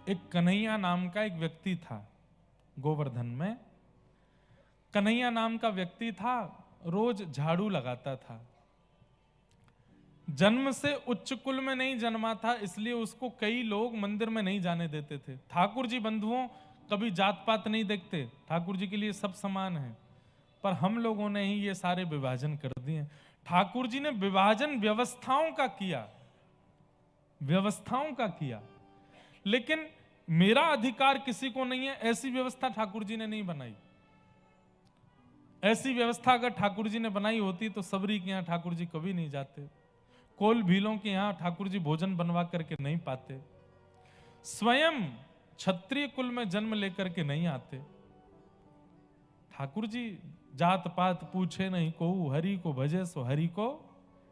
एक कन्हैया नाम का एक व्यक्ति था गोवर्धन में। कन्हैया नाम का व्यक्ति था, रोज झाड़ू लगाता था। जन्म से उच्च कुल में नहीं जन्मा था, इसलिए उसको कई लोग मंदिर में नहीं जाने देते थे। ठाकुर जी बंधुओं कभी जात पात नहीं देखते, ठाकुर जी के लिए सब समान है। पर हम लोगों ने ही ये सारे विभाजन कर दिए। ठाकुर जी ने विभाजन व्यवस्थाओं का किया, व्यवस्थाओं का किया, लेकिन मेरा अधिकार किसी को नहीं है, ऐसी व्यवस्था ठाकुर जी ने नहीं बनाई। ऐसी व्यवस्था अगर ठाकुर जी ने बनाई होती तो सबरी के यहां ठाकुर जी कभी नहीं जाते, कोल भीलों के यहां ठाकुर जी भोजन बनवा करके नहीं पाते, स्वयं क्षत्रिय कुल में जन्म लेकर के नहीं आते। ठाकुर जी जात पात पूछे नहीं को, हरि को भजे सो हरि को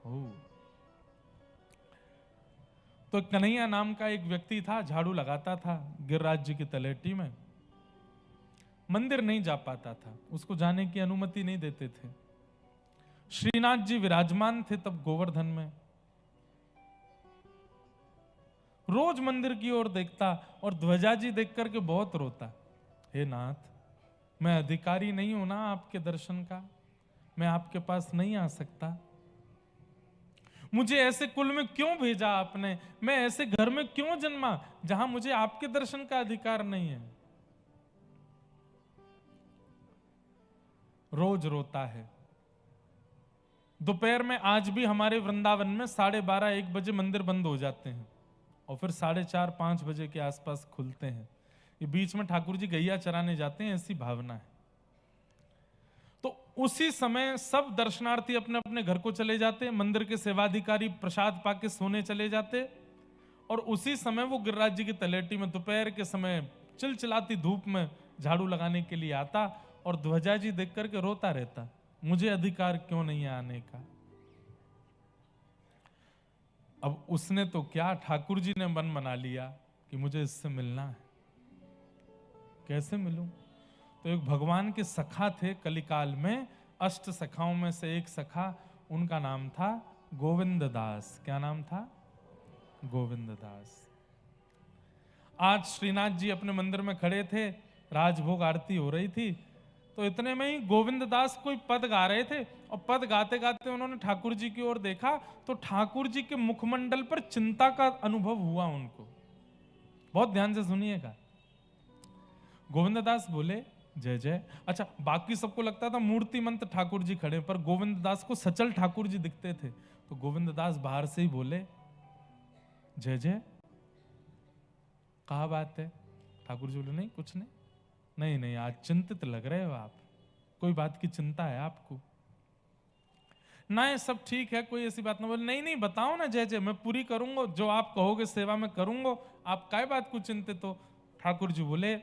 हो। तो कन्हैया नाम का एक व्यक्ति था, झाड़ू लगाता था गिरिराज जी की तलेटी में, मंदिर नहीं जा पाता था, उसको जाने की अनुमति नहीं देते थे। श्रीनाथ जी विराजमान थे तब गोवर्धन में, रोज मंदिर की ओर देखता और ध्वजा जी देख करके बहुत रोता। हे नाथ, मैं अधिकारी नहीं हूं ना आपके दर्शन का, मैं आपके पास नहीं आ सकता, मुझे ऐसे कुल में क्यों भेजा आपने, मैं ऐसे घर में क्यों जन्मा जहां मुझे आपके दर्शन का अधिकार नहीं है। रोज रोता है। दोपहर में आज भी हमारे वृंदावन में 12:30-1 बजे मंदिर बंद हो जाते हैं और फिर 4:30-5 बजे के आसपास खुलते हैं। ये बीच में ठाकुर जी गैया चराने जाते हैं, ऐसी भावना है। तो उसी समय सब दर्शनार्थी अपने अपने घर को चले जाते, मंदिर के सेवाधिकारी प्रसाद पाके सोने चले जाते, और उसी समय वो गिरिराज जी की तलेटी में दोपहर के समय चिलचिलाती धूप में झाड़ू लगाने के लिए आता और ध्वजा जी देख करके रोता रहता, मुझे अधिकार क्यों नहीं है आने का। अब उसने तो क्या, ठाकुर जी ने मन बना लिया कि मुझे इससे मिलना है। कैसे मिलूं? तो एक भगवान के सखा थे कलिकाल में, अष्ट सखाओं में से एक सखा, उनका नाम था गोविंद दास। क्या नाम था? गोविंद दास। आज श्रीनाथ जी अपने मंदिर में खड़े थे, राजभोग आरती हो रही थी, तो इतने में ही गोविंद दास कोई पद गा रहे थे और पद गाते गाते उन्होंने ठाकुर जी की ओर देखा तो ठाकुर जी के मुखमंडल पर चिंता का अनुभव हुआ उनको। बहुत ध्यान से सुनिएगा। गोविंद दास बोले जय जय। अच्छा, बाकी सबको लगता था मूर्तिमंत ठाकुर जी खड़े, पर गोविंद दास को सचल ठाकुर जी दिखते थे। तो गोविंद दास बाहर से ही बोले जय जय। कहा बात है? ठाकुर जी बोले नहीं कुछ नहीं। नहीं नहीं, आज चिंतित लग रहे हो आप, कोई बात की चिंता है आपको? ना ये सब ठीक है, कोई ऐसी बात ना। बोले नहीं नहीं, बताओ ना जय जय, मैं पूरी करूंगा, जो आप कहोगे सेवा में करूंगा, आप काय बात को चिंतित हो? ठाकुर जी बोले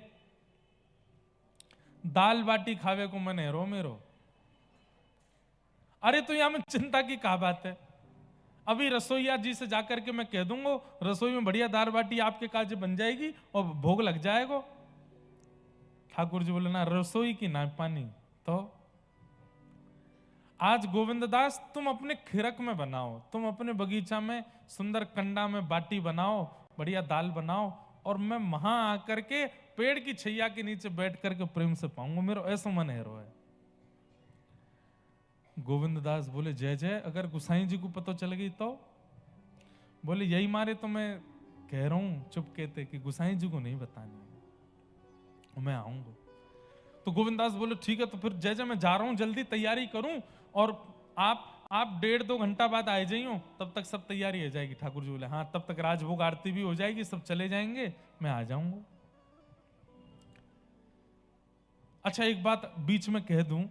दाल बाटी खावे को मन है रो मेरो। अरे तो यहां में चिंता की क्या बात है? अभी रसोईया जी से जाकर के मैं कह दूंगा, रसोई में बढ़िया दाल बाटी आपके काज बन जाएगी और भोग लग जाएगा। ठाकुर जी बोले ना रसोई की ना पानी। तो आज गोविंद दास तुम अपने खिरक में बनाओ, तुम अपने बगीचा में सुंदर कंडा में बाटी बनाओ, बढ़िया दाल बनाओ, और मैं वहां आकर के पेड़ की छैया के नीचे बैठ करके प्रेम से पाऊंगा, मेरा ऐसा मन है रोए। गोविंद दास बोले जय जय, अगर गुसाई जी को पता चल गई तो? बोले यही मारे तो मैं कह रहा हूं चुप कहते कि गुसाई जी को नहीं बतानी है, मैं आऊंगा। तो गोविंद दास बोले ठीक है, तो फिर जय जय मैं जा रहा हूं, जल्दी तैयारी करूं, और आप 1.5-2 घंटा बाद आ जाइयो, तब तक सब तैयारी हो जाएगी। ठाकुर जी बोले हाँ, तब तक राजभोग आरती भी हो जाएगी, सब चले जाएंगे, मैं आ जाऊंगा। अच्छा, एक बात बीच में कह दूं,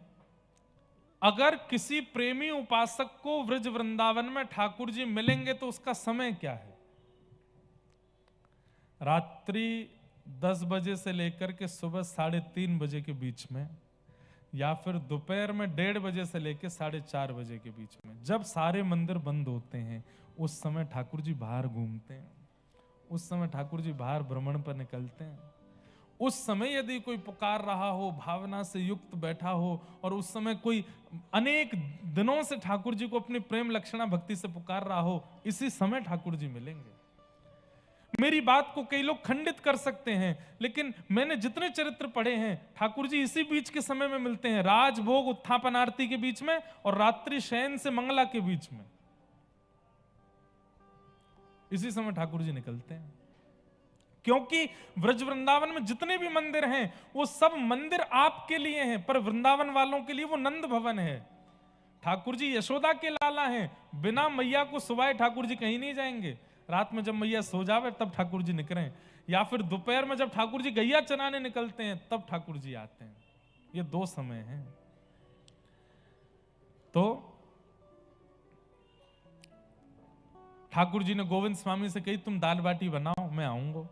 अगर किसी प्रेमी उपासक को व्रज वृंदावन में ठाकुर जी मिलेंगे तो उसका समय क्या है? रात्रि 10 बजे से लेकर के सुबह 3:30 बजे के बीच में, या फिर दोपहर में 1:30 बजे से लेकर 4:30 बजे के बीच में, जब सारे मंदिर बंद होते हैं, उस समय ठाकुर जी बाहर घूमते हैं, उस समय ठाकुर जी बाहर भ्रमण पर निकलते हैं। उस समय यदि कोई पुकार रहा हो, भावना से युक्त बैठा हो, और उस समय कोई अनेक दिनों से ठाकुर जी को अपनी प्रेम लक्षणा भक्ति से पुकार रहा हो, इसी समय ठाकुर जी मिलेंगे। मेरी बात को कई लोग खंडित कर सकते हैं, लेकिन मैंने जितने चरित्र पढ़े हैं, ठाकुर जी इसी बीच के समय में मिलते हैं, राजभोग उत्थापन आरती के बीच में और रात्रि शयन से मंगला के बीच में। इसी समय ठाकुर जी निकलते हैं, क्योंकि ब्रज वृंदावन में जितने भी मंदिर हैं वो सब मंदिर आपके लिए हैं, पर वृंदावन वालों के लिए वो नंद भवन है। ठाकुर जी यशोदा के लाला हैं, बिना मैया को सुबाए ठाकुर जी कहीं नहीं जाएंगे। रात में जब मैया सो जावे तब ठाकुर जी निकलें, या फिर दोपहर में जब ठाकुर जी गैया चराने निकलते हैं तब ठाकुर जी आते हैं। ये दो समय हैं। तो ठाकुर जी ने गोविंद स्वामी से कही तुम दाल बाटी बनाओ, मैं आऊंगा।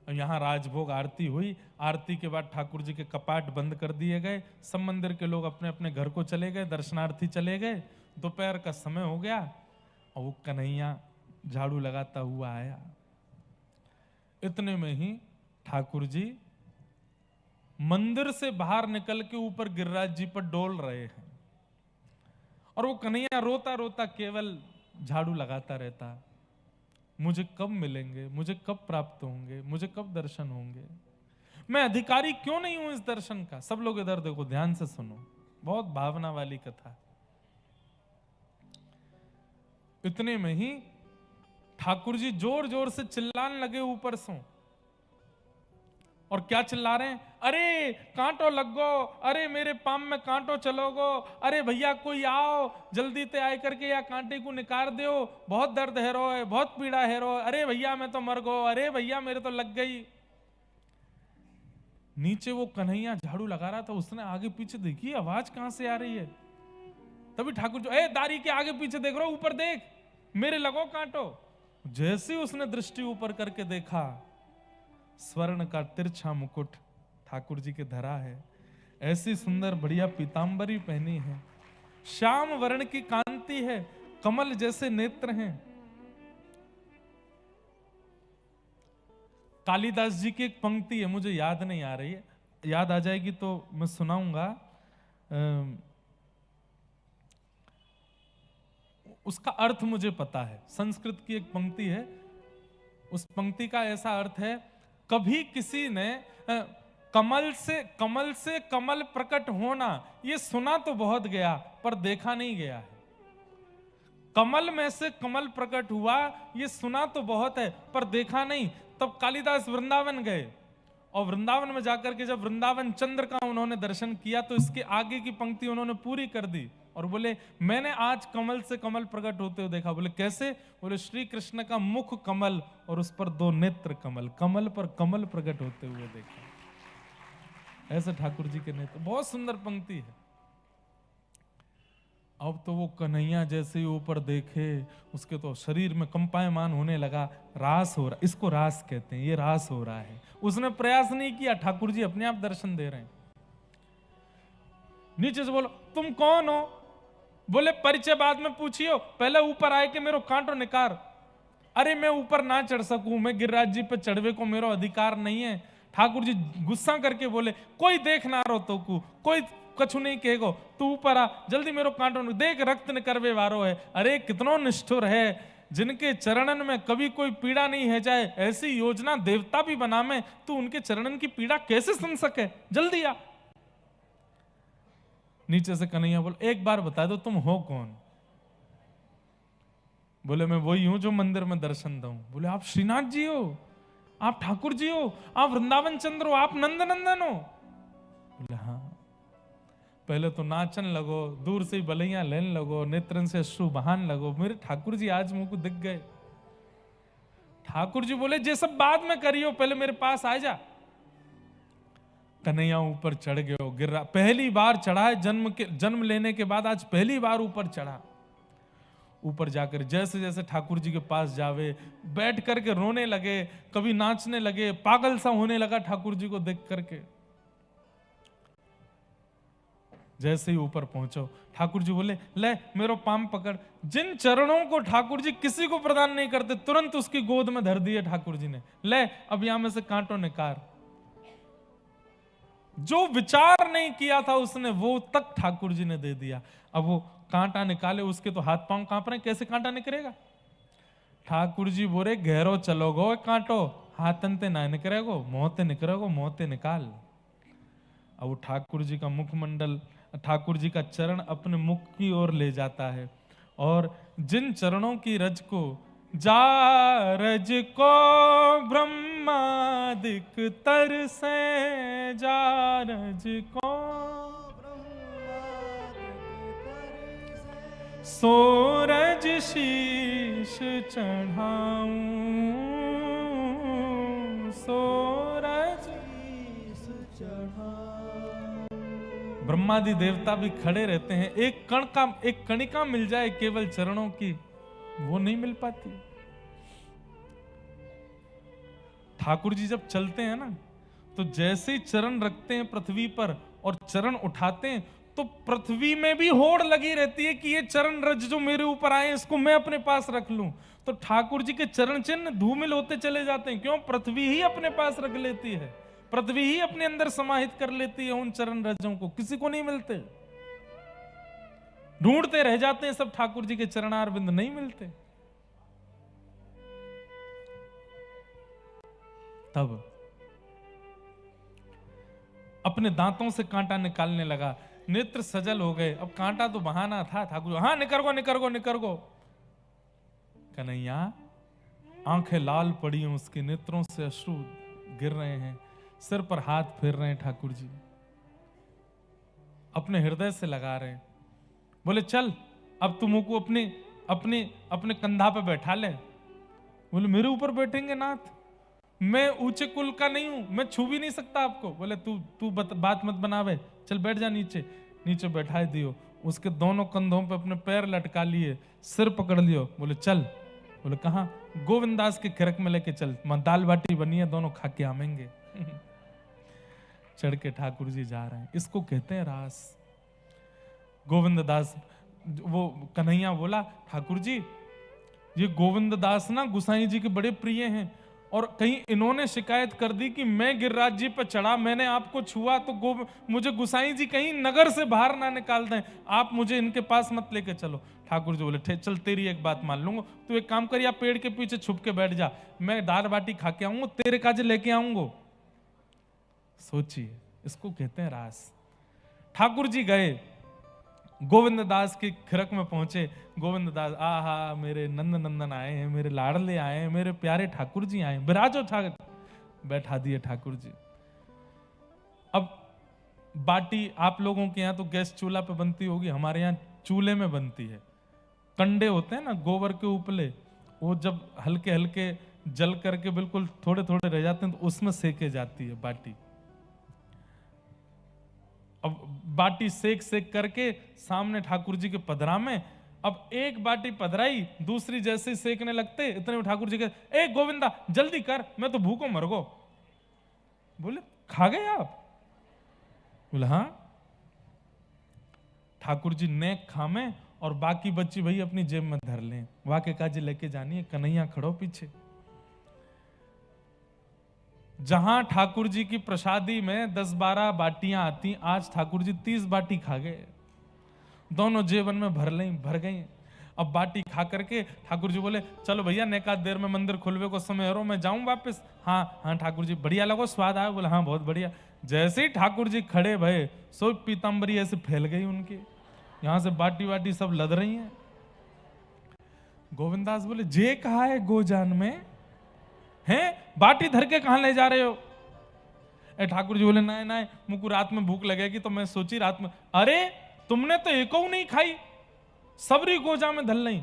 यहां राजभोग आरती हुई। आरती के बाद ठाकुर जी के कपाट बंद कर दिए गए, सब मंदिर के लोग अपने अपने घर को चले गए, दर्शनार्थी चले गए। दोपहर का समय हो गया और वो कन्हैया झाड़ू लगाता हुआ आया। इतने में ही ठाकुर जी मंदिर से बाहर निकल के ऊपर गिरिराज जी पर डोल रहे हैं, और वो कन्हैया रोता रोता केवल झाड़ू लगाता रहता, मुझे कब मिलेंगे, मुझे कब प्राप्त होंगे, मुझे कब दर्शन होंगे, मैं अधिकारी क्यों नहीं हूं इस दर्शन का। सब लोग इधर देखो, ध्यान से सुनो, बहुत भावना वाली कथा। इतने में ही ठाकुर जी जोर जोर से चिल्लाने लगे ऊपर से। और क्या चिल्ला रहे हैं? अरे कांटो लग गो, अरे मेरे पाम में कांटो चलो गो, अरे भैया कोई आओ जल्दी ते आए करके या कांटे को निकाल दो, बहुत दर्द है रो है, बहुत पीड़ा है रो, अरे भैया मैं तो मर गो, अरे भैया मेरे तो लग गई। नीचे वो कन्हैया झाड़ू लगा रहा था, उसने आगे पीछे देखी आवाज कहां से आ रही है। तभी ठाकुर जी, ए दारी के आगे पीछे देख रहा, ऊपर देख, मेरे लगो कांटो। जैसे उसने दृष्टि ऊपर करके देखा, स्वर्ण का तिरछा मुकुट ठाकुर जी के धरा है, ऐसी सुंदर बढ़िया पीतांबरी पहनी है, श्याम वर्ण की कांति है, कमल जैसे नेत्र हैं। कालिदास जी की एक पंक्ति है, मुझे याद नहीं आ रही है, याद आ जाएगी तो मैं सुनाऊंगा। उसका अर्थ मुझे पता है, संस्कृत की एक पंक्ति है, उस पंक्ति का ऐसा अर्थ है, कभी किसी ने कमल से कमल प्रकट होना ये सुना तो बहुत गया, पर देखा नहीं गया है। कमल में से कमल प्रकट हुआ ये सुना तो बहुत है, पर देखा नहीं। तब कालिदास वृंदावन गए, और वृंदावन में जाकर के जब वृंदावन चंद्र का उन्होंने दर्शन किया तो इसके आगे की पंक्ति उन्होंने पूरी कर दी, और बोले मैंने आज कमल से कमल प्रकट होते हुए देखा। बोले कैसे? बोले श्री कृष्ण का मुख कमल और उस पर दो नेत्र कमल, कमल पर कमल प्रकट होते हुए देखा। ऐसे ठाकुर जी के नेत्र, बहुत सुंदर पंक्ति है। अब तो वो कन्हैया जैसे ही ऊपर देखे, उसके तो शरीर में कंपायमान होने लगा, रास हो रहा, इसको रास कहते हैं, ये रास हो रहा है। उसने प्रयास नहीं किया, ठाकुर जी अपने आप दर्शन दे रहे हैं। नीचे से बोलो तुम कौन हो? बोले परिचय बाद में पूछियो, पहले ऊपर आए कि मेरो कांटो निकार। अरे मैं ऊपर ना चढ़ सकूं, मैं गिरिराज जी पे चढ़वे को मेरो अधिकार नहीं है। ठाकुर जी गुस्सा करके बोले कोई देख ना रो तो को, कोई कछु नहीं कहेगो, तू ऊपर आ जल्दी, मेरो कांटो देख, रक्त न करवे वारो है। अरे कितनो निष्ठुर है, जिनके चरणन में कभी कोई पीड़ा नहीं है जाए, ऐसी योजना देवता भी बनावे, तू उनके चरणन की पीड़ा कैसे सुन सके, जल्दी आ। नीचे से कन्हैया बोले एक बार बता दो तुम हो कौन? बोले मैं वही हूं जो मंदिर में दर्शन दूं। बोले आप श्रीनाथ जी हो, आप ठाकुर जी हो, आप वृंदावन चंद्र हो, आप नंद नंदन हो? बोले हाँ। पहले तो नाचन लगो, दूर से ही बलैया लेने लगो, नेत्रन से अश्रु बहान लगो, मेरे ठाकुर जी आज मुझको दिख गए। ठाकुर जी बोले जे सब बाद में करियो, पहले मेरे पास आ जा। कन्हैया ऊपर चढ़ गयो, गिर पहली बार चढ़ा है, जन्म लेने के बाद आज पहली बार ऊपर चढ़ा। ऊपर जाकर जैसे जैसे ठाकुर जी के पास जावे, बैठ करके रोने लगे, कभी नाचने लगे, पागल सा होने लगा ठाकुर जी को देख करके। जैसे ही ऊपर पहुंचो, ठाकुर जी बोले ले मेरो पाम पकड़। जिन चरणों को ठाकुर जी किसी को प्रदान नहीं करते, तुरंत उसकी गोद में धर दिए ठाकुर जी ने, ले अब यहां में से कांटो निकाल। जो विचार नहीं किया था उसने, वो तक ठाकुर जी ने दे दिया। अब वो कांटा निकाले, उसके तो हाथ पांव कांप रहे, कैसे कांटा निकलेगा? ठाकुर जी बोले गहरो चलोगो कांटो, हाथन ते ना निकरेगो, मोहते निकरेगो, मोहते निकाल। अब वो ठाकुर जी का मुखमंडल, ठाकुर जी का चरण अपने मुख की ओर ले जाता है, और जिन चरणों की रज को जा रज को ब्रह्मादिक तर से, जा रज को सोरज शीश चढ़ाऊं, सोरज शीश चढ़ाऊं। ब्रह्मादि देवता भी खड़े रहते हैं, एक कणिका मिल जाए केवल चरणों की, वो नहीं मिल पाती। ठाकुर जी जब चलते हैं ना, तो जैसे ही चरण रखते हैं पृथ्वी पर और चरण उठाते हैं, तो पृथ्वी में भी होड़ लगी रहती है कि ये चरण रज जो मेरे ऊपर आए इसको मैं अपने पास रख लूं। तो ठाकुर जी के चरण चिन्ह धूमिल होते चले जाते हैं। क्यों? पृथ्वी ही अपने पास रख लेती है, पृथ्वी ही अपने अंदर समाहित कर लेती है उन चरण रजों को, किसी को नहीं मिलते। ढूंढते रह जाते हैं सब, ठाकुर जी के चरणारविंद नहीं मिलते। तब अपने दांतों से कांटा निकालने लगा, नेत्र सजल हो गए। अब कांटा तो बहाना था, ठाकुर हाँ निकरगो निकरगो निकरगो। कन्हैया आंखें लाल पड़ी हैं उसके, नेत्रों से अश्रु गिर रहे हैं, सिर पर हाथ फेर रहे हैं ठाकुर जी, अपने हृदय से लगा रहे हैं। बोले चल अब तुम को अपने अपने अपने कंधा पे बैठा ले। बोले मेरे ऊपर बैठेंगे नाथ, मैं ऊंचे कुल का नहीं हूं, मैं छू भी नहीं सकता आपको। बोले तू बात मत बनावे, चल बैठ जा नीचे। नीचे बैठा दियो, उसके दोनों कंधों पे अपने पैर लटका लिए, सिर पकड़ लियो। बोले चल। बोले कहाँ? गोविंदास के खिरक में लेके चल, दाल बाटी बनी है, दोनों खा के आवेंगे। चढ़ के ठाकुर जी जा रहे हैं, इसको कहते हैं रास। गोविंद दास, वो कन्हैया बोला ठाकुर जी ये गोविंद दास ना गुसाई जी के बड़े प्रिय हैं, और कहीं इन्होंने शिकायत कर दी कि मैं गिरिराज जी पर चढ़ा, मैंने आपको छुआ, तो मुझे गुसाई जी कहीं नगर से बाहर ना निकाल दें, आप मुझे इनके पास मत लेके चलो। ठाकुर जी बोले चल तेरी एक बात मान लूंगा, तू एक काम कर, या पेड़ के पीछे छुप के बैठ जा, मैं दाल बाटी खा के आऊंगा, तेरे काजे लेके आऊंगा। सोचिए, इसको कहते हैं रास। ठाकुर जी गए, गोविंद दास के खिरक में पहुंचे। गोविंद दास, आहा मेरे नंद नंदन आए हैं, मेरे लाडले आए हैं, मेरे प्यारे ठाकुर जी आए हैं, बिराजो ठाकुर। बैठा दिए ठाकुर जी। अब बाटी आप लोगों के यहाँ तो गैस चूल्हा पे बनती होगी, हमारे यहाँ चूल्हे में बनती है। कंडे होते हैं ना गोबर के उपले, वो जब हल्के हल्के जल करके बिल्कुल थोड़े थोड़े रह जाते हैं, तो उसमें सेके जाती है बाटी। अब बाटी सेक सेक करके सामने ठाकुर जी के पधरा में, अब एक बाटी पधराई, दूसरी जैसे सेकने लगते, इतने में ठाकुर जी के, ए गोविंदा जल्दी कर, मैं तो भूखों मर गो। बोले खा गए आप? बोले हाँ। ठाकुर जी नेक खामे और बाकी बच्ची भाई अपनी जेब में धर लें, वाके काजी लेके जानी है। कन्हैया खड़ो पीछे। जहां ठाकुर जी की प्रसादी में 10-12 बाटियां आती, आज ठाकुर जी 30 बाटी खा गए, दोनों जेबन में भर गई। अब बाटी खा करके ठाकुर जी बोले चलो भैया नेका देर में मंदिर खुलवे को समय हो, मैं जाऊं वापस। हाँ हाँ ठाकुर जी, बढ़िया लगो, स्वाद आया? बोले हाँ बहुत बढ़िया। जैसे ही ठाकुर जी खड़े भये, सो पीताम्बरी ऐसे फैल गई उनकी, यहां से बाटी वाटी सब लद रही हैं। गोविंदास बोले जे कहा है गोजान में हैं, बाटी धर के कहां ले जा रहे हो? ठाकुर जी बोले नहीं नहीं, मुझको रात में भूख लगेगी तो मैं सोची रात में। अरे तुमने तो एको नहीं खाई, सबरी गोजा में धल नहीं।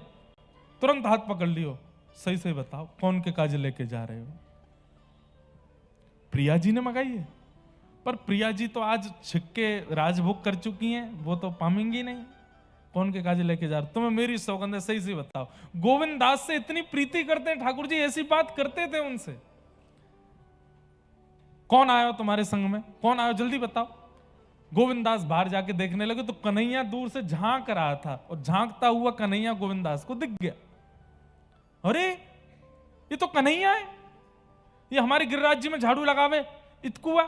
तुरंत हाथ पकड़ लियो, सही सही बताओ कौन के काज लेके जा रहे हो? प्रिया जी ने मंगाई है, पर प्रिया जी तो आज छिक्के राजभोग कर चुकी हैं, वो तो पामेंगी नहीं। कौन के काज लेके जा रहे? तुम्हें मेरी सौगंध है, सही सही बताओ। गोविंद दास से इतनी प्रीति करते हैं ठाकुर जी, ऐसी बात करते थे उनसे। कौन आया तुम्हारे संग में? कौन आया जल्दी बताओ। गोविंद दास बाहर जाके देखने लगे तो कन्हैया दूर से झांक रहा था, और झांकता हुआ कन्हैया गोविंद दास को दिख गया। अरे ये तो कन्हैया है, ये हमारे गिरिराज जी में झाड़ू लगावे इतकुआ।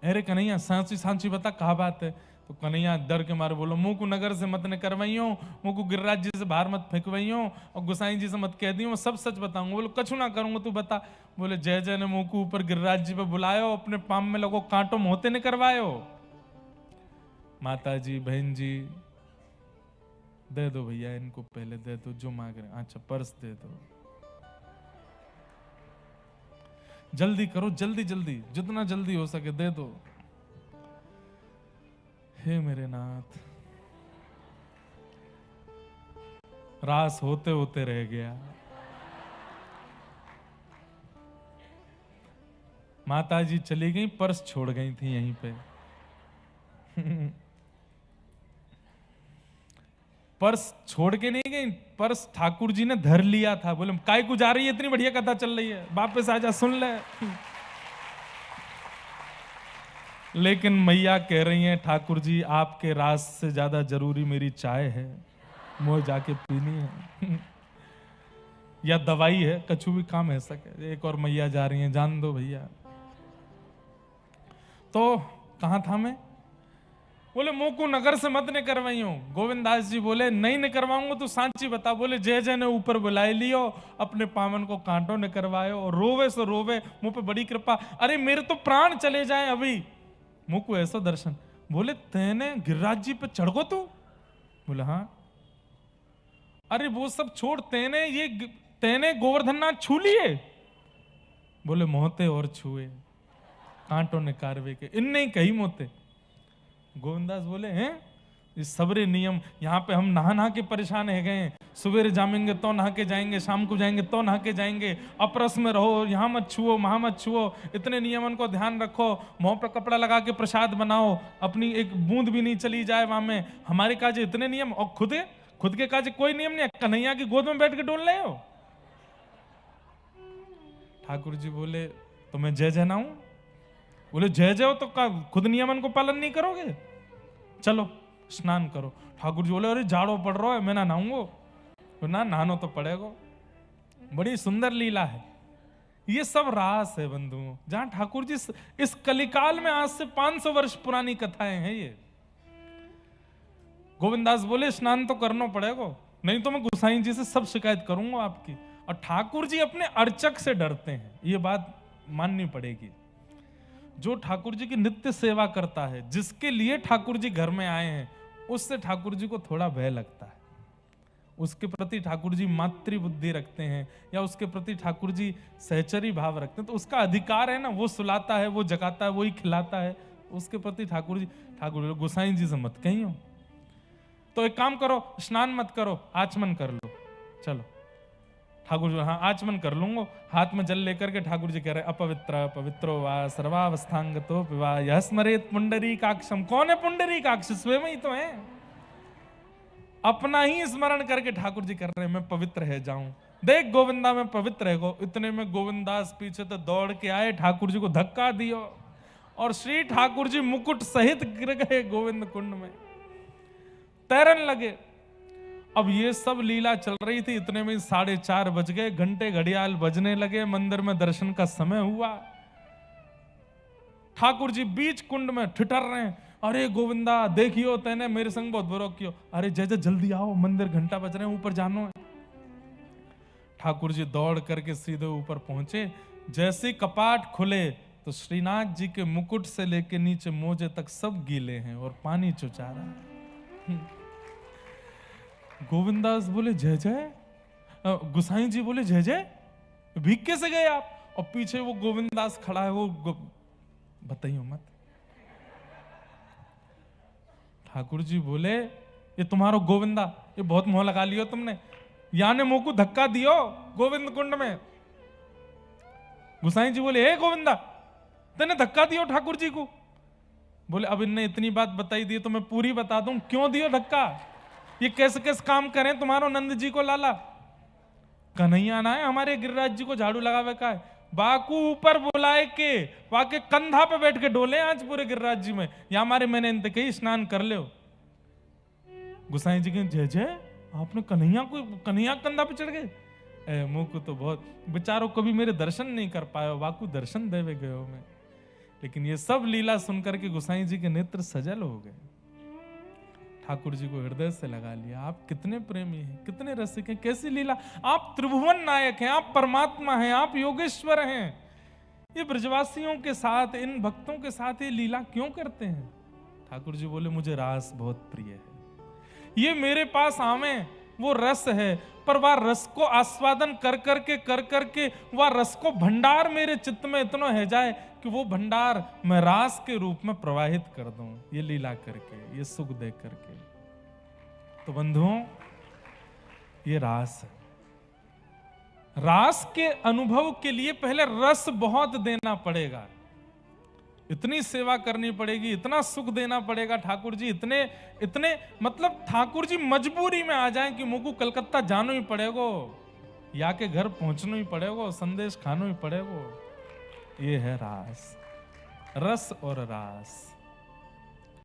अरे कन्हैया सांची सांची बता कहा बात है? तो कन्हैया डर के मारे बोलो, मुंह को नगर से मत न करवाइयो, मुंह को गिरिराज जी से बाहर मत फेंकवाइयो, और गोसाई जी से मत कह दियो, मैं सब सच बताऊंगा। बोलो कछु ना करूंगा, तू बता। बोले जय जय ने मुंह को ऊपर गिरिराज जी पे बुलायो, अपने पाम में लगो कांटो मोहते ने करवायो। माता जी बहन जी दे दो भैया, इनको पहले दे दो जो मांग रहे। अच्छा पर्स दे दो, जल्दी करो, जल्दी जल्दी, जितना जल्दी हो सके दे दो। हे मेरे नाथ, रास होते होते रह गया। माता जी चली गई, पर्स छोड़ गई थी यहीं पे। पर्स छोड़ के नहीं गई, पर्स ठाकुर जी ने धर लिया था। बोले काय को जा रही है, इतनी बढ़िया कथा चल रही है, वापस आजा सुन ले। लेकिन मैया कह रही हैं, ठाकुर जी आपके रास से ज्यादा जरूरी मेरी चाय है, मुझे जाके पीनी है। या दवाई है, कछु भी काम है सके। एक और मैया जा रही हैं, जान दो भैया। तो कहां था मैं? बोले मुंह को नगर से मत ने करवाई हूं। गोविंदास जी बोले नहीं न करवाऊंगा तो सांची बता। बोले जय जय ने ऊपर बुलाए लियो, अपने पावन को कांटों ने करवायो, और रोवे सो रोवे, मुंह पे बड़ी कृपा। अरे मेरे तो प्राण चले जाए अभी, मुंह को ऐसा दर्शन। बोले तेने गिरिराज जी पे चढ़ गो तू? बोले हाँ। अरे वो सब छोड़, तेने गोवर्धन नाथ छू लिए? बोले मोहते और छुए, कांटों ने कारवे के, इनने ही कही मोते। गोविंदास बोले हैं ये सबरे नियम, यहाँ पे हम नहा नहा के परेशान है गए। सवेरे जामेंगे तो नहा के जाएंगे, शाम को जाएंगे तो नहा के जाएंगे, अपरस में रहो, यहाँ मत छुओ वहां मत छुओ, इतने नियमन को ध्यान रखो, मुंह पर कपड़ा लगा के प्रसाद बनाओ, अपनी एक बूंद भी नहीं चली जाए वहां में। हमारे काज इतने नियम, और खुद के काज कोई नियम नहीं। कन्हैया की गोद में बैठ के डोल रहे हो। ठाकुर जी बोले तो मैं जय जय नाऊं? बोले जय जय हो तो खुद नियमन को पालन नहीं करोगे? चलो स्नान करो। ठाकुर जी बोले अरे जाड़ो पड़ रहा है, मैं ना नहाऊंगो। तो ना नहानो तो पड़ेगा। बड़ी सुंदर लीला है। ये सब रास है बंधुओं, जहां ठाकुर जी इस कलिकाल में, आज से 500 वर्ष पुरानी कथाएं हैं ये। गोविंदास बोले स्नान तो करना पड़ेगा, नहीं तो मैं गोसाई जी से सब शिकायत करूंगा आपकी। और ठाकुर जी अपने अर्चक से डरते हैं, ये बात माननी पड़ेगी। जो ठाकुर जी की नित्य सेवा करता है, जिसके लिए ठाकुर जी घर में आए हैं, उससे ठाकुर जी को थोड़ा भय लगता है। उसके प्रति ठाकुर जी मातृ बुद्धि रखते हैं, या उसके प्रति ठाकुर जी सहचरी भाव रखते हैं, तो उसका अधिकार है ना, वो सुलाता है, वो जगाता है, वो ही खिलाता है। उसके प्रति ठाकुर गोसाई जी से मत कहियो। तो एक काम करो, स्नान मत करो, आचमन कर लो। चलो ठाकुर जी हाँ आचमन कर लूंगा। हाथ में जल लेकर के ठाकुर जी कह रहे अपवित्र पवित्रो वा सर्वावस्थांगतो पिवा यह स्मरेत पुंडरीकाक्षम। कौन है पुंडरीकाक्ष? स्वयं ही तो है। अपना ही स्मरण करके ठाकुर जी कर रहे हैं मैं पवित्र है जाऊं, देख गोविंदा मैं पवित्र है गो। इतने में गोविंदास पीछे तो दौड़ के आए, ठाकुर जी को धक्का दियो, और श्री ठाकुर जी मुकुट सहित गिर गए गोविंद कुंड में, तैरन लगे। अब ये सब लीला चल रही थी, इतने में 4:30 बज गए, घंटे घड़ियाल बजने लगे, मंदिर में दर्शन का समय हुआ। ठाकुर जी बीच कुंड में ठिठर रहे हैं, अरे गोविंदा देखियो तेने मेरे संग बहुत बुरा कियो। अरे जय जय जल्दी आओ, मंदिर घंटा बज रहे हैं, ऊपर जानो है। ठाकुर जी दौड़ करके सीधे ऊपर पहुंचे। जैसे कपाट खुले तो श्रीनाथ जी के मुकुट से लेके नीचे मोजे तक सब गीले हैं और पानी चुचा रहा है। गोविंदास बोले जय जय, गुसाई जी बोले जय जय, भीग कैसे गए आप? और पीछे वो गोविंदास खड़ा है, वो बताइयो मत। ठाकुर जी बोले ये तुम्हारो गोविंदा, ये बहुत मोह लगा लियो तुमने, याने मुंह को धक्का दियो गोविंद कुंड में। गुसाई जी बोले हे गोविंदा तेने धक्का दियो ठाकुर जी को? बोले अब इनने इतनी बात बताई दी तो मैं पूरी बता दूं, क्यों दियो धक्का, ये कैसे कैसे काम करें तुम्हारो नंद जी को लाला। कन्हैया ना है हमारे गिरिराज जी को झाड़ू लगावे का है, बाकू ऊपर बुलाए के वाके कंधा पे बैठ के डोले आज पूरे गिरिराज जी में, या हमारे मैंने इनते कही स्नान कर ले। गुसाई जी के जय जय, आपने कन्हैया कंधा पे चढ़ गए। मुंह को तो बहुत बेचारों कभी मेरे दर्शन नहीं कर पाए, वाकू दर्शन देवे गयो में। लेकिन ये सब लीला सुनकर के गुसाई जी के नेत्र सजल हो गए। ठाकुर जी को हृदय से लगा लिया। आप कितने प्रेमी हैं, कितने रसिक हैं, कैसी लीला। आप त्रिभुवन नायक हैं, आप परमात्मा हैं, आप योगेश्वर हैं। ये ब्रजवासियों के साथ, इन भक्तों के साथ ये लीला क्यों करते हैं? ठाकुर जी बोले मुझे रास बहुत प्रिय है। ये मेरे पास आवे वो रस है, पर वह रस को आस्वादन कर करके वह रस को भंडार मेरे चित्त में इतना है जाए कि वो भंडार मैं रास के रूप में प्रवाहित कर दूं, ये लीला करके, ये सुख दे करके। तो बंधुओं, ये रास है। रास के अनुभव के लिए पहले रस बहुत देना पड़ेगा, इतनी सेवा करनी पड़ेगी, इतना सुख देना पड़ेगा। ठाकुर जी इतने मतलब ठाकुर जी मजबूरी में आ जाएं कि मुझको कलकत्ता जाना ही पड़ेगा, या के घर पहुंचना ही पड़ेगा, संदेश खाना ही पड़ेगा। ये है रास, रस और रास।